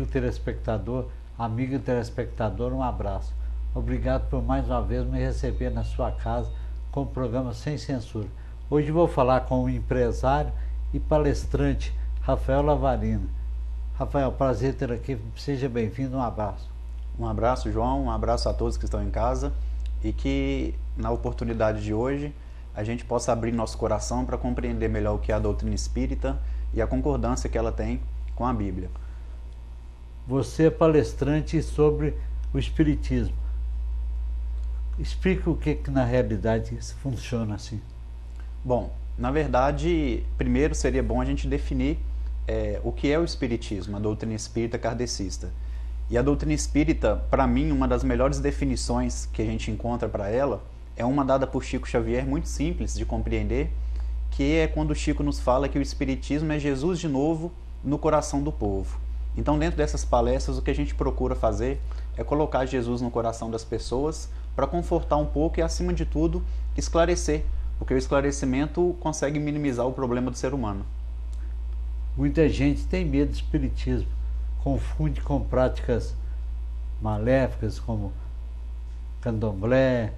telespectador, amigo telespectador, um abraço. Obrigado por mais uma vez me receber na sua casa com o programa Sem Censura. Hoje vou falar com o empresário e palestrante Rafael Lavarino. Rafael, prazer ter aqui, seja bem-vindo, um abraço. Um abraço, João, um abraço a todos que estão em casa e que na oportunidade de hoje a gente possa abrir nosso coração para compreender melhor o que é a doutrina espírita e a concordância que ela tem com a Bíblia. Você é palestrante sobre o Espiritismo. Explica o que na realidade funciona assim. Bom, na verdade, primeiro seria bom a gente definir o que é o Espiritismo, a doutrina espírita kardecista. E a doutrina espírita, para mim, uma das melhores definições que a gente encontra para ela é uma dada por Chico Xavier, muito simples de compreender, que é quando Chico nos fala que o Espiritismo é Jesus de novo no coração do povo. Então, dentro dessas palestras, o que a gente procura fazer é colocar Jesus no coração das pessoas para confortar um pouco e, acima de tudo, esclarecer, porque o esclarecimento consegue minimizar o problema do ser humano. Muita gente tem medo do Espiritismo, confunde com práticas maléficas como candomblé,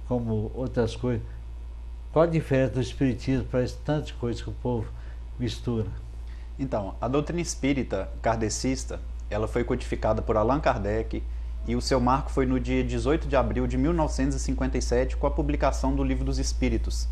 como outras coisas. Qual a diferença do Espiritismo para essas tantas coisas que o povo mistura? Então, a doutrina espírita kardecista, ela foi codificada por Allan Kardec e o seu marco foi no dia 18 de abril de 1957 com a publicação do Livro dos Espíritos.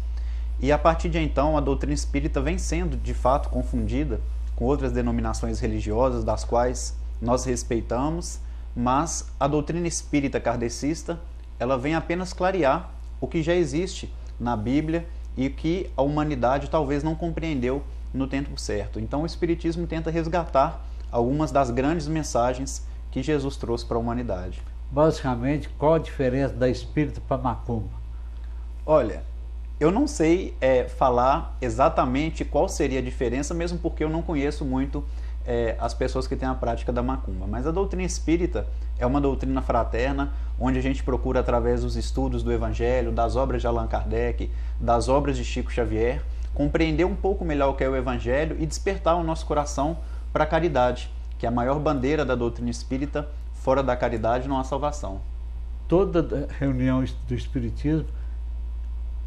E a partir de então, a doutrina espírita vem sendo, de fato, confundida com outras denominações religiosas, das quais nós respeitamos, mas a doutrina espírita kardecista, ela vem apenas clarear o que já existe na Bíblia e que a humanidade talvez não compreendeu no tempo certo. Então o Espiritismo tenta resgatar algumas das grandes mensagens que Jesus trouxe para a humanidade. Basicamente, qual a diferença da espírita para macumba? Olha, eu não sei falar exatamente qual seria a diferença, mesmo porque eu não conheço muito as pessoas que têm a prática da macumba. Mas a doutrina espírita é uma doutrina fraterna, onde a gente procura, através dos estudos do Evangelho, das obras de Allan Kardec, das obras de Chico Xavier, compreender um pouco melhor o que é o Evangelho e despertar o nosso coração para a caridade, que é a maior bandeira da doutrina espírita. Fora da caridade não há salvação. Toda reunião do Espiritismo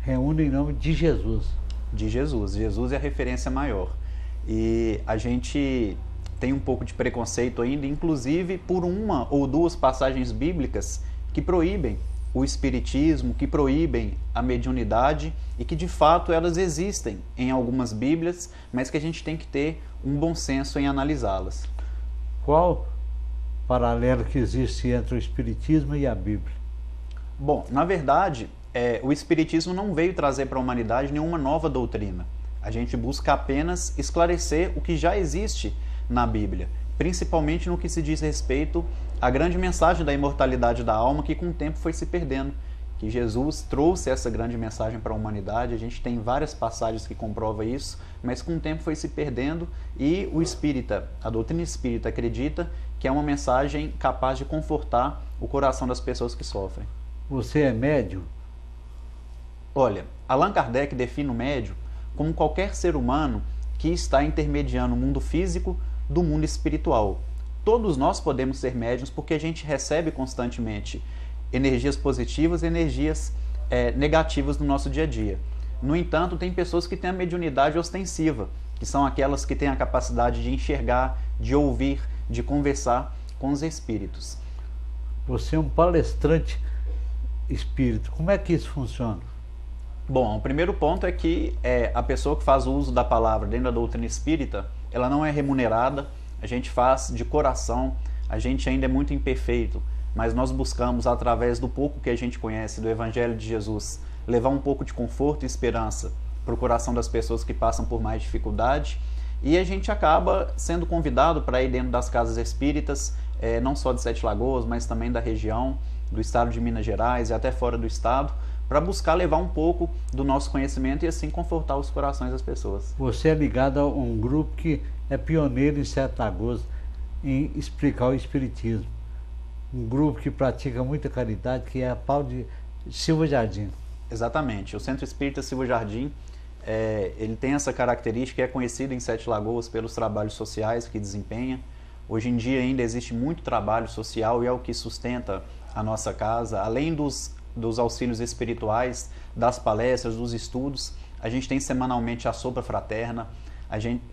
reúne em nome de Jesus. De Jesus. Jesus é a referência maior. E a gente tem um pouco de preconceito ainda, inclusive por uma ou duas passagens bíblicas que proíbem o espiritismo, que proíbem a mediunidade e que de fato elas existem em algumas bíblias, mas que a gente tem que ter um bom senso em analisá-las. Qual o paralelo que existe entre o espiritismo e a Bíblia? Bom, na verdade, o espiritismo não veio trazer para a humanidade nenhuma nova doutrina. A gente busca apenas esclarecer o que já existe na Bíblia, principalmente no que se diz respeito à grande mensagem da imortalidade da alma, que com o tempo foi se perdendo, que Jesus trouxe essa grande mensagem para a humanidade. A gente tem várias passagens que comprovam isso, mas com o tempo foi se perdendo e o espírita, a doutrina espírita, acredita que é uma mensagem capaz de confortar o coração das pessoas que sofrem. Você é médium? Olha, Allan Kardec define o médium como qualquer ser humano que está intermediando o mundo físico do mundo espiritual. Todos nós podemos ser médiuns porque a gente recebe constantemente energias positivas e energias negativas no nosso dia a dia. No entanto, tem pessoas que têm a mediunidade ostensiva, que são aquelas que têm a capacidade de enxergar, de ouvir, de conversar com os espíritos. Você é um palestrante espírita. Como é que isso funciona? Bom, o primeiro ponto é que a pessoa que faz o uso da palavra dentro da doutrina espírita, ela não é remunerada, a gente faz de coração, a gente ainda é muito imperfeito, mas nós buscamos, através do pouco que a gente conhece do Evangelho de Jesus, levar um pouco de conforto e esperança para o coração das pessoas que passam por mais dificuldade, e a gente acaba sendo convidado para ir dentro das casas espíritas, não só de Sete Lagoas, mas também da região, do estado de Minas Gerais e até fora do estado, para buscar levar um pouco do nosso conhecimento e assim confortar os corações das pessoas. Você é ligado a um grupo que é pioneiro em Sete Lagoas em explicar o Espiritismo. Um grupo que pratica muita caridade, que é a Paulo de Silva Jardim. Exatamente. O Centro Espírita Silva Jardim, ele tem essa característica, é conhecido em Sete Lagoas pelos trabalhos sociais que desempenha, Hoje em dia ainda existe muito trabalho social e é o que sustenta a nossa casa. Além dos auxílios espirituais, das palestras, dos estudos, a gente tem semanalmente a sopa fraterna,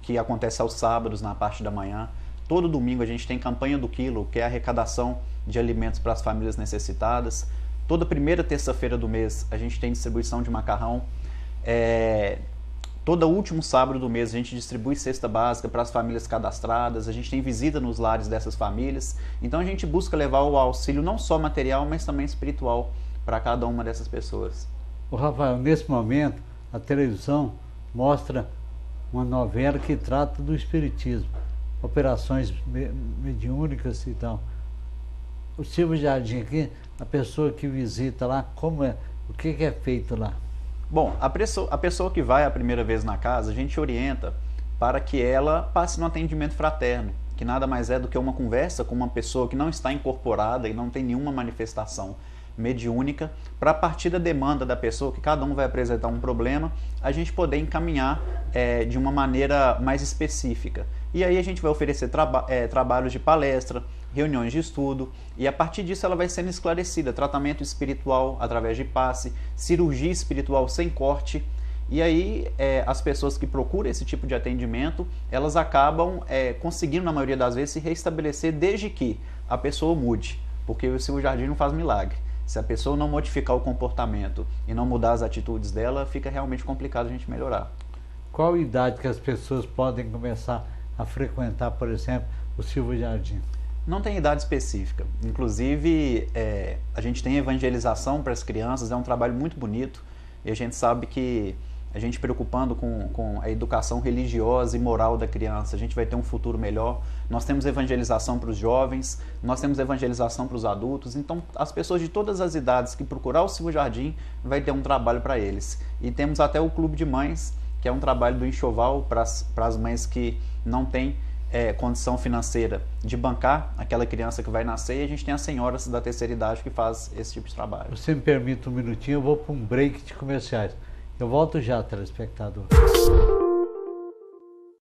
que acontece aos sábados na parte da manhã. Todo domingo a gente tem campanha do quilo, que é a arrecadação de alimentos para as famílias necessitadas. Toda primeira terça-feira do mês a gente tem distribuição de macarrão. Todo último sábado do mês a gente distribui cesta básica para as famílias cadastradas, a gente tem visita nos lares dessas famílias. Então a gente busca levar o auxílio não só material, mas também espiritual para cada uma dessas pessoas. O Rafael, nesse momento a televisão mostra uma novela que trata do espiritismo, operações mediúnicas e tal. O Silvio Jardim aqui, a pessoa que visita lá, o que é feito lá? Bom, a pessoa que vai a primeira vez na casa, a gente orienta para que ela passe no atendimento fraterno, que nada mais é do que uma conversa com uma pessoa que não está incorporada e não tem nenhuma manifestação mediúnica, para a partir da demanda da pessoa, que cada um vai apresentar um problema, a gente poder encaminhar de uma maneira mais específica. E aí a gente vai oferecer trabalhos de palestra, reuniões de estudo, e a partir disso ela vai sendo esclarecida, tratamento espiritual através de passe, cirurgia espiritual sem corte, e aí as pessoas que procuram esse tipo de atendimento, elas acabam conseguindo, na maioria das vezes, se restabelecer desde que a pessoa mude, porque o Silvio Jardim não faz milagre. Se a pessoa não modificar o comportamento e não mudar as atitudes dela, fica realmente complicado a gente melhorar. Qual idade que as pessoas podem começar a frequentar, por exemplo, o Silvio Jardim? Não tem idade específica. Inclusive, a gente tem evangelização para as crianças, é um trabalho muito bonito, e a gente sabe que a gente preocupando com a educação religiosa e moral da criança, a gente vai ter um futuro melhor. Nós temos evangelização para os jovens, nós temos evangelização para os adultos, então as pessoas de todas as idades que procurar o Silvio Jardim vai ter um trabalho para eles. E temos até o Clube de Mães, que é um trabalho do enxoval para as mães que não têm condição financeira de bancar aquela criança que vai nascer, e a gente tem as senhoras da terceira idade que faz esse tipo de trabalho. Você me permite um minutinho, eu vou para um break de comerciais. Eu volto já, telespectador.